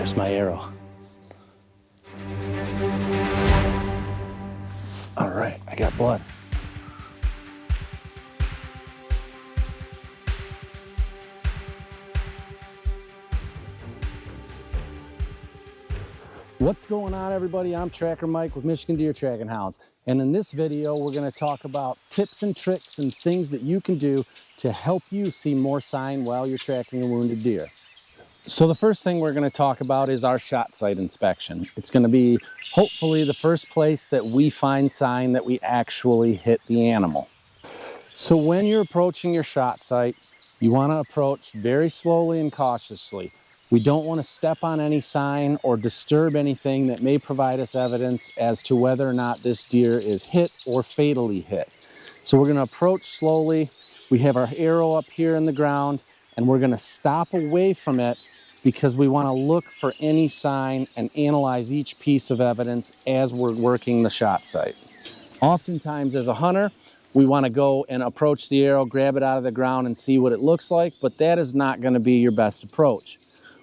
There's my arrow. All right, I got blood. What's going on, everybody? I'm Tracker Mike with Michigan Deer Tracking Hounds. And in this video, we're gonna talk about tips and tricks and things that you can do to help you see more sign while you're tracking a wounded deer. So the first thing we're gonna talk about is our shot site inspection. It's gonna be hopefully the first place that we find sign that we actually hit the animal. So when you're approaching your shot site, you wanna approach very slowly and cautiously. We don't want to step on any sign or disturb anything that may provide us evidence as to whether or not this deer is hit or fatally hit. So we're going to approach slowly. We have our arrow up here in the ground, and we're going to stop away from it because we want to look for any sign and analyze each piece of evidence as we're working the shot site. Oftentimes as a hunter, we want to go and approach the arrow, grab it out of the ground and see what it looks like, but that is not going to be your best approach.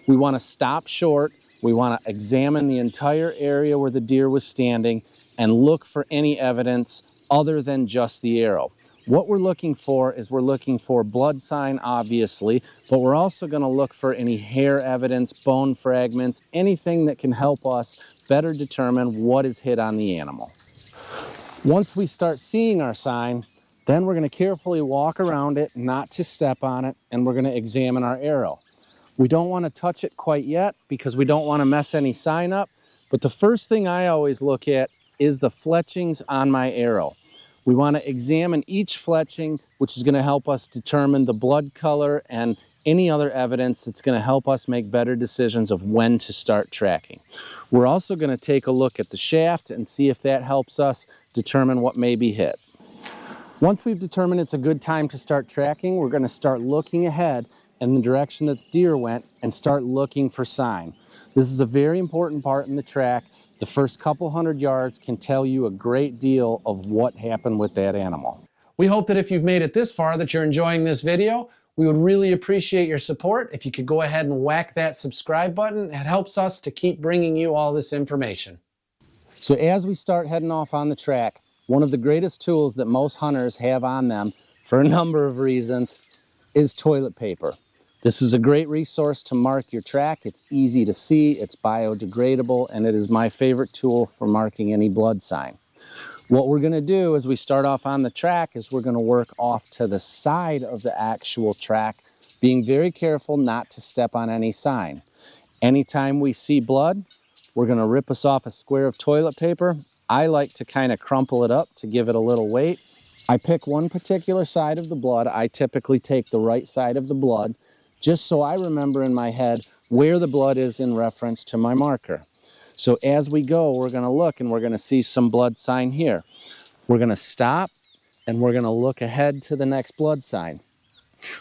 We want to stop short. We want to examine the entire area where the deer was standing and look for any evidence other than just the arrow. What we're looking for is we're looking for blood sign, obviously, but we're also going to look for any hair evidence, bone fragments, anything that can help us better determine what is hit on the animal. Once we start seeing our sign, then we're going to carefully walk around it, not to step on it, and we're going to examine our arrow. We don't want to touch it quite yet because we don't want to mess any sign up. But the first thing I always look at is the fletchings on my arrow. We want to examine each fletching, which is going to help us determine the blood color and any other evidence that's going to help us make better decisions of when to start tracking. We're also going to take a look at the shaft and see if that helps us determine what may be hit. Once we've determined it's a good time to start tracking, we're going to start looking ahead in the direction that the deer went and start looking for sign. This is a very important part in the track. The first couple hundred yards can tell you a great deal of what happened with that animal. We hope that if you've made it this far that you're enjoying this video. We would really appreciate your support. If you could go ahead and whack that subscribe button, it helps us to keep bringing you all this information. So as we start heading off on the track, one of the greatest tools that most hunters have on them for a number of reasons is toilet paper. This is a great resource to mark your track. It's easy to see, it's biodegradable, and it is my favorite tool for marking any blood sign. What we're going to do as we start off on the track is we're going to work off to the side of the actual track, being very careful not to step on any sign. Anytime we see blood, we're going to rip us off a square of toilet paper. I like to kind of crumple it up to give it a little weight. I pick one particular side of the blood. I typically take the right side of the blood, just so I remember in my head where the blood is in reference to my marker. So as we go, we're going to look and we're going to see some blood sign here. We're going to stop and we're going to look ahead to the next blood sign.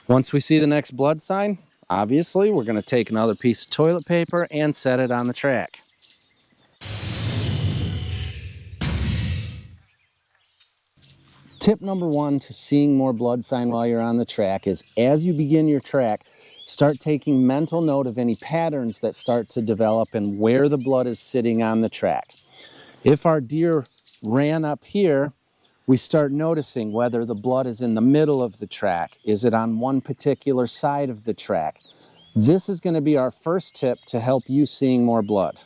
Once we see the next blood sign, obviously we're going to take another piece of toilet paper and set it on the track. Tip number one to seeing more blood sign while you're on the track is as you begin your track, start taking mental note of any patterns that start to develop and where the blood is sitting on the track. If our deer ran up here, we start noticing whether the blood is in the middle of the track. Is it on one particular side of the track? This is going to be our first tip to help you seeing more blood.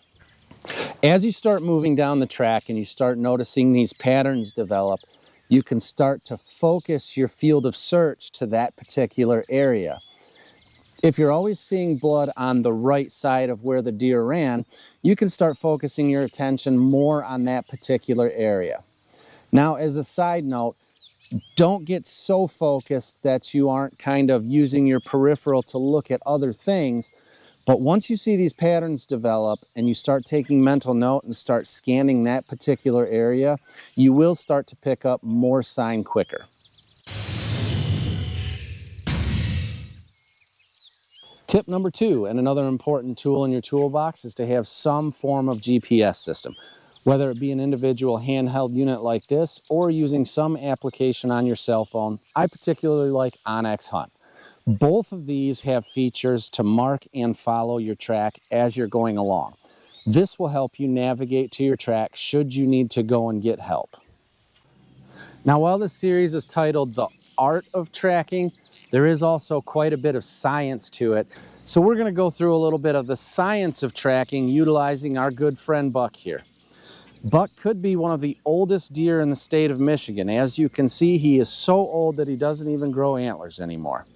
As you start moving down the track and you start noticing these patterns develop, you can start to focus your field of search to that particular area. If you're always seeing blood on the right side of where the deer ran, you can start focusing your attention more on that particular area. Now, as a side note, don't get so focused that you aren't kind of using your peripheral to look at other things. But once you see these patterns develop and you start taking mental note and start scanning that particular area, you will start to pick up more sign quicker. Tip number two, and another important tool in your toolbox, is to have some form of GPS system. Whether it be an individual handheld unit like this or using some application on your cell phone. I particularly like onX Hunt. Both of these have features to mark and follow your track as you're going along. This will help you navigate to your track should you need to go and get help. Now, while this series is titled The Art of Tracking, there is also quite a bit of science to it. So we're going to go through a little bit of the science of tracking utilizing our good friend Buck here. Buck could be one of the oldest deer in the state of Michigan. As you can see, he is so old that he doesn't even grow antlers anymore.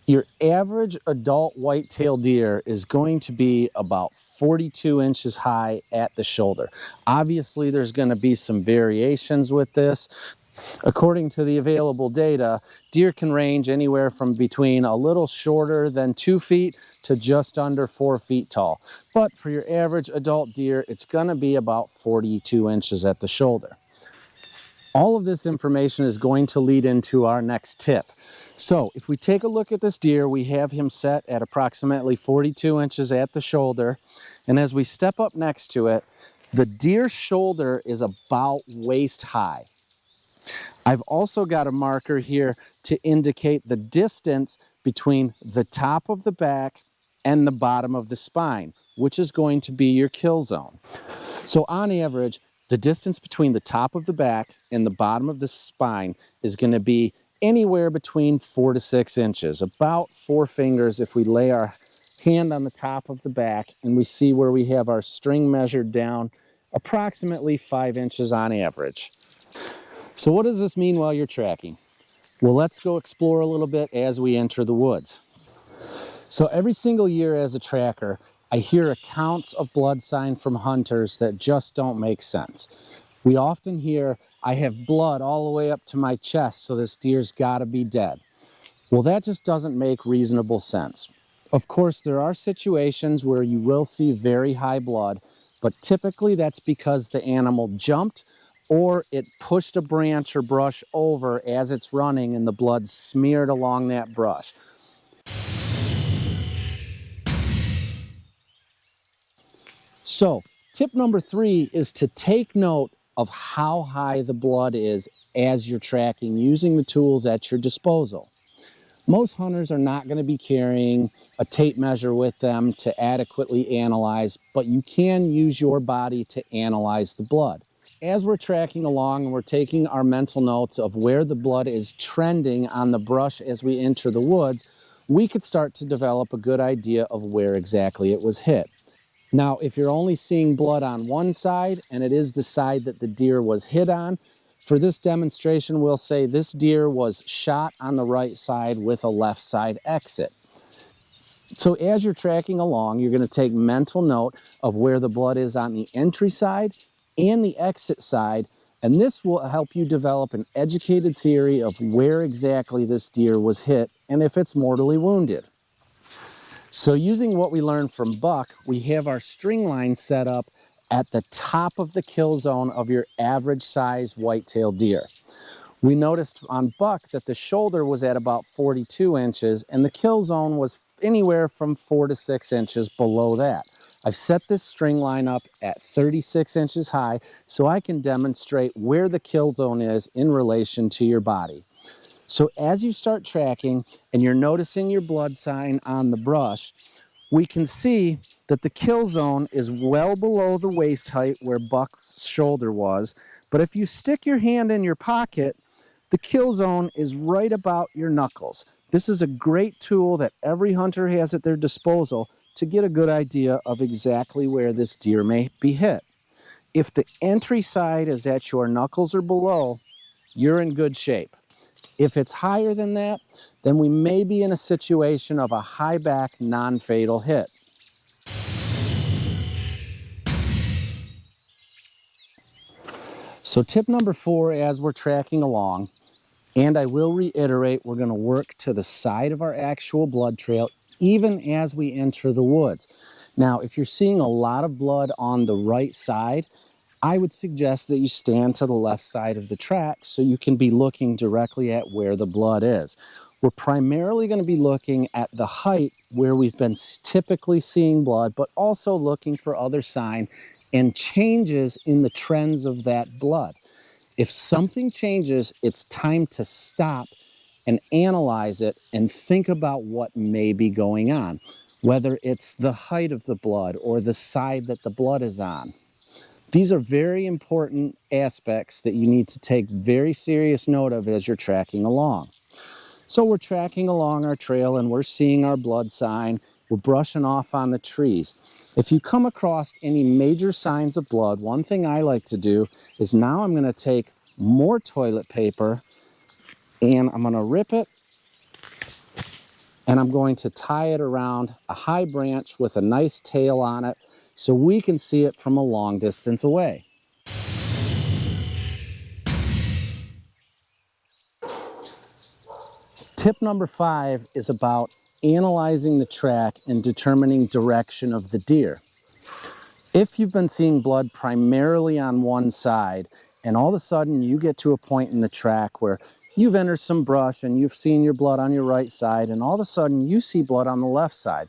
Your average adult white-tailed deer is going to be about 42 inches high at the shoulder. Obviously, there's going to be some variations with this. According to the available data, deer can range anywhere from between a little shorter than 2 feet to just under 4 feet tall. But for your average adult deer, it's going to be about 42 inches at the shoulder. All of this information is going to lead into our next tip. So if we take a look at this deer, we have him set at approximately 42 inches at the shoulder. And as we step up next to it, the deer's shoulder is about waist high. I've also got a marker here to indicate the distance between the top of the back and the bottom of the spine, which is going to be your kill zone. So on average, the distance between the top of the back and the bottom of the spine is going to be anywhere between 4 to 6 inches, about 4 fingers if we lay our hand on the top of the back and we see where we have our string measured down, approximately 5 inches on average. So what does this mean while you're tracking? Well, let's go explore a little bit as we enter the woods. So every single year as a tracker, I hear accounts of blood sign from hunters that just don't make sense. We often hear, I have blood all the way up to my chest, so this deer's gotta be dead. Well, that just doesn't make reasonable sense. Of course, there are situations where you will see very high blood, but typically that's because the animal jumped or it pushed a branch or brush over as it's running and the blood smeared along that brush. So, tip number 3 is to take note of how high the blood is as you're tracking using the tools at your disposal. Most hunters are not going to be carrying a tape measure with them to adequately analyze, but you can use your body to analyze the blood. As we're tracking along and we're taking our mental notes of where the blood is trending on the brush as we enter the woods, we could start to develop a good idea of where exactly it was hit. Now, if you're only seeing blood on one side and it is the side that the deer was hit on, for this demonstration, we'll say this deer was shot on the right side with a left side exit. So as you're tracking along, you're going to take mental note of where the blood is on the entry side and the exit side, and this will help you develop an educated theory of where exactly this deer was hit and if it's mortally wounded. So using what we learned from Buck, we have our string line set up at the top of the kill zone of your average size white-tailed deer. We noticed on Buck that the shoulder was at about 42 inches and the kill zone was anywhere from 4 to 6 inches below that. I've set this string line up at 36 inches high so I can demonstrate where the kill zone is in relation to your body. So as you start tracking and you're noticing your blood sign on the brush, we can see that the kill zone is well below the waist height where Buck's shoulder was. But if you stick your hand in your pocket, the kill zone is right about your knuckles. This is a great tool that every hunter has at their disposal to get a good idea of exactly where this deer may be hit. If the entry side is at your knuckles or below, you're in good shape. If it's higher than that, then we may be in a situation of a high back, non-fatal hit. So tip number 4 as we're tracking along, and I will reiterate, we're going to work to the side of our actual blood trail even as we enter the woods. Now, if you're seeing a lot of blood on the right side, I would suggest that you stand to the left side of the track so you can be looking directly at where the blood is. We're primarily going to be looking at the height where we've been typically seeing blood, but also looking for other sign and changes in the trends of that blood. If something changes, it's time to stop and analyze it and think about what may be going on, whether it's the height of the blood or the side that the blood is on. These are very important aspects that you need to take very serious note of as you're tracking along. So we're tracking along our trail and we're seeing our blood sign. We're brushing off on the trees. If you come across any major signs of blood, one thing I like to do is now I'm going to take more toilet paper and I'm going to rip it and I'm going to tie it around a high branch with a nice tail on it so we can see it from a long distance away. Tip number 5 is about analyzing the track and determining direction of the deer. If you've been seeing blood primarily on one side and all of a sudden you get to a point in the track where you've entered some brush and you've seen your blood on your right side and all of a sudden you see blood on the left side,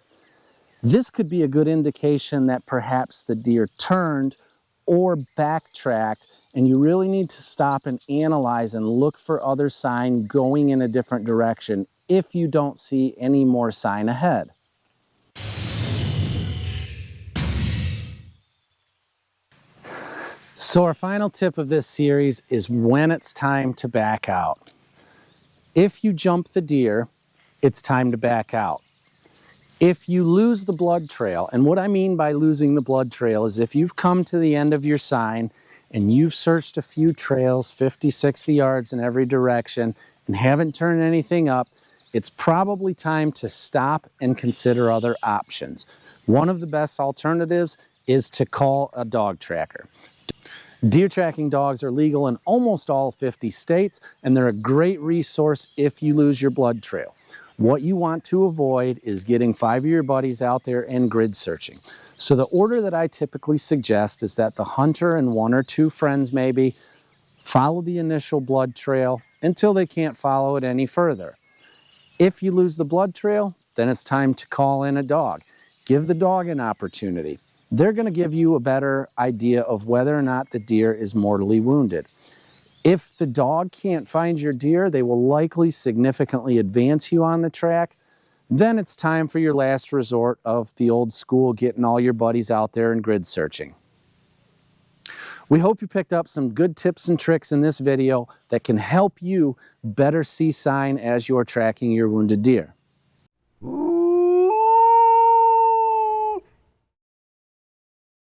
this could be a good indication that perhaps the deer turned or backtracked, and you really need to stop and analyze and look for other sign going in a different direction if you don't see any more sign ahead. So our final tip of this series is when it's time to back out. If you jump the deer, it's time to back out. If you lose the blood trail, and what I mean by losing the blood trail is if you've come to the end of your sign and you've searched a few trails, 50, 60 yards in every direction, and haven't turned anything up, it's probably time to stop and consider other options. One of the best alternatives is to call a dog tracker. Deer tracking dogs are legal in almost all 50 states, and they're a great resource if you lose your blood trail. What you want to avoid is getting 5 of your buddies out there and grid searching. So the order that I typically suggest is that the hunter and 1 or 2 friends maybe follow the initial blood trail until they can't follow it any further. If you lose the blood trail, then it's time to call in a dog. Give the dog an opportunity. They're going to give you a better idea of whether or not the deer is mortally wounded. If the dog can't find your deer, they will likely significantly advance you on the track. Then it's time for your last resort of the old school, getting all your buddies out there and grid searching. We hope you picked up some good tips and tricks in this video that can help you better see sign as you're tracking your wounded deer.